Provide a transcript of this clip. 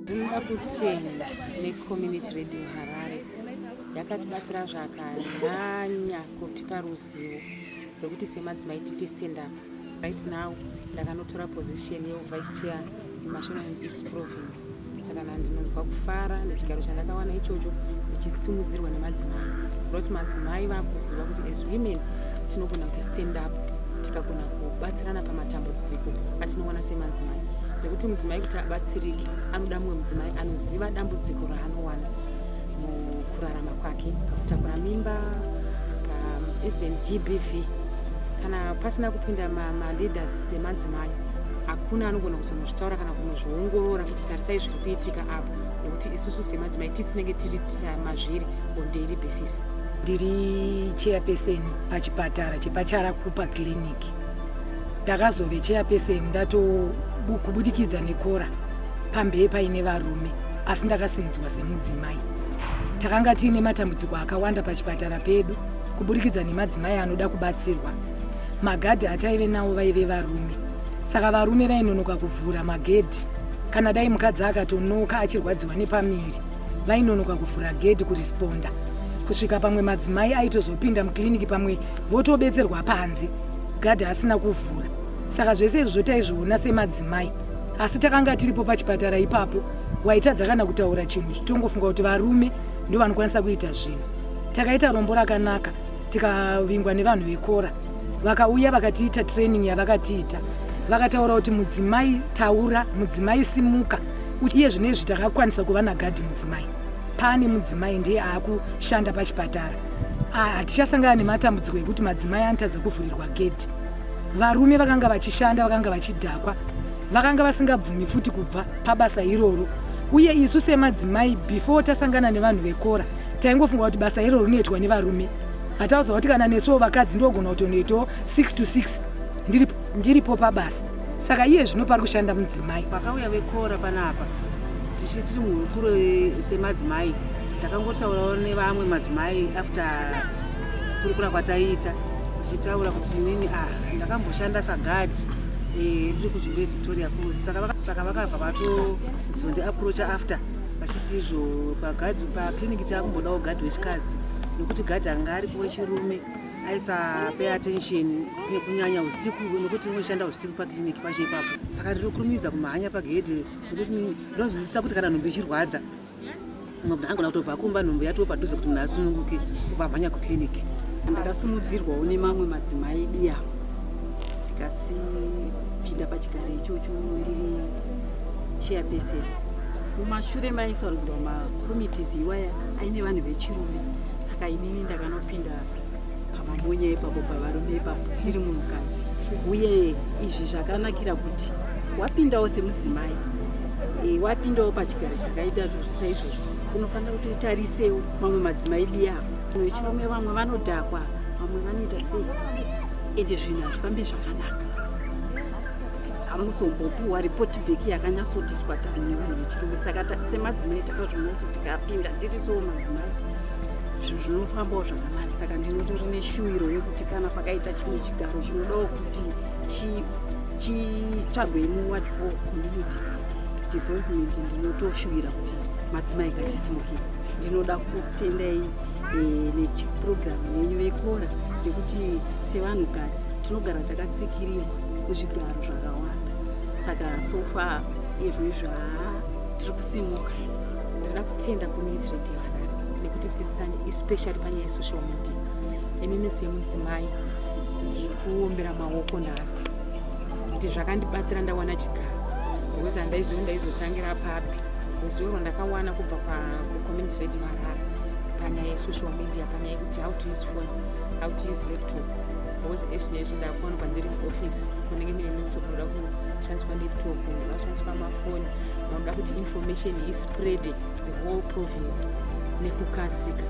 Ndinoda kutenda necommunity radio Harare yakatibatsira zvakanyanya kutipa ruzivo rwekuti semadzimai titi stand up. Right now ndakanotora position yevice chair muMashonaland East Province. Saka ndinonzwa kufara nechigaro chandakawana ichocho ndichisimudzirwa nemadzimai. Kuti madzimai vakuziva kuti as women tinogona kuti stand up tikagona kubatsirana pamatambudziko atinoona semadzimai. Nekuti mudzimai kuti abatsirike anoda mumwe mudzimai anoziva dambudziko raanowana mukurarama kwake, kutakura mimba, even GBV. Kana pasina kupinda leaders semadzimai hakuna anogona kuzozvitaura kana kunozviongorora kuti tarisai zviri kuitika apo, nekuti isusu semadzimai tisinenge tiri mazviri on daily basis. Ndiri chairperson pachipatara chepachara kupa clinic. Ndakazove chairperson kubudikidza nekora pambei paine varume, asi ndakasimudzwa semudzimai. Takanga tiine matambudziko akawanda pachipatara pedu kubudikidza nemadzimai anoda kubatsirwa. Magadhi ataive nawo vaive varume, saka varume vainonoka kuvhura magedhi. Kana dai mukadzi akatonoka achirwadziwa nepamiri, vainonoka kuvhura gedhi kurisponda. Kusvika pamwe madzimai aitozopinda mukliniki, pamwe votobetserwa panze, gadhi asina kuvhura. Saka zvese izvo taizviona semadzimai, asi takanga tiripo pachipatara ipapo, waitadza kana kutaura chinhu titongofunga kuti varume ndio vanokwanisa kuita zvinhu. Takaita rombo rakanaka, tikavingwa nevanhu vekora, vakauya vakatiita training yavakatiita, vakataura kuti mudzimai taura, mudzimai simuka. Uye zvinezvi takakwanisa kuva nagadhi mudzimai. Pane mudzimai ndiye akushanda pachipatara. Hatichasangana nematambudziko ekuti madzimai anotadza kuvhurirwa gedhi. Varume vakanga vachishanda, vakanga vachidhakwa, vakanga vasingabvumi futi kubva pabasa iroro. Uye isu semadzimai before tasangana nevanhu vekora taingofunga kuti basa iroro rinoitwa nevarume. Hataudzwa kuti kana nesuwo vakadzi ndogona kutonoitawo 6 to 6 ndiripo pabasa. Saka iye zvino pari kushanda mudzimai. Pakauya vekora panapa tichitiri muhukuru semadzimai, takangotaurawo nevamwe madzimai after kurikura kwataita, tichitaura kuti inini ndakamboshanda sagadhi riri kuchimbe Victoria Falls. Saka vakabva vatozondi approach after vachiti izvo pagadhi pakliniki takumbodawo gadhi wechikazi, nekuti gadhi anga aripo wechirume aisape attention kunyanya usiku, nekuti unoshanda usiku pakliniki pacho ipapo. Saka ndiri kurumidza kumhanya pagedhi, nekuti ndinonzwisisa kuti kana nhumbu ichirwadza munhu angona kutobva kumba nhumbu yatoo padhuze kuti munhu asununguke kubva amhanya kukliniki. Ndakasimudzirwawo nemamwe madzimai biya, ndikasipinda pachigaro ichocho ndiri chairperson. Mumashure maisarudzirwa makomitizi iwaya aine vanhu vechirume, saka inini ndakanopinda pamamonya ipapo pavarume ipapo ndiri munhukadzi. Uye izvi zvakanakira kuti wapindawo semudzimai, wapindawo pachigaro chakaita saizvozvo, unofanira kuti utarisewo mamwe madzimai biya. Vechirume vamwe vanodhakwa, vamwe vanoita sei, ende zvinhu hazvifambe zvakanaka. Hamusombopiwa report back yakanyatsotiswa tari nevanhu vechirume. Saka semadzimai takazviona kuti tikapinda tirisowo madzimai zvinhu zvinofambawo zvakanaka. Saka ndinotori neshuwiro yekuti kana pakaita chimwe chigaro chinodawo kuti chitsvagwe muward for community development, ndinotoshuwira kuti madzimai ngatisimukire. Ndinoda kutendai nechiprogramu yenyu vekora, nekuti sevanhukadzi tinogara takatsikirirwa kuzvigaro zvakawanda. Saka sofa izvozvo tiri kusimuka. Ndinoda kutenda community radio Harare nekuti dzidzisani especially panyaya yesocial media. Inini semudzimai ndiri kuombera maoko nhasi kuti zvakandibatsira ndawana chigaro, because handaizotangira papi. Ruzivo rwandakawana kubva community radio Harare panyaya yesocial media, panyaya yekuti how to use phone, how to use laptop. Because ezvinezvi ndakuona pandiri office kunenge mine laptop, ndoda kushandiswa laptop, ndoda kushandiswa mafoni, ndoda kuti information ispread the whole province nekukasika.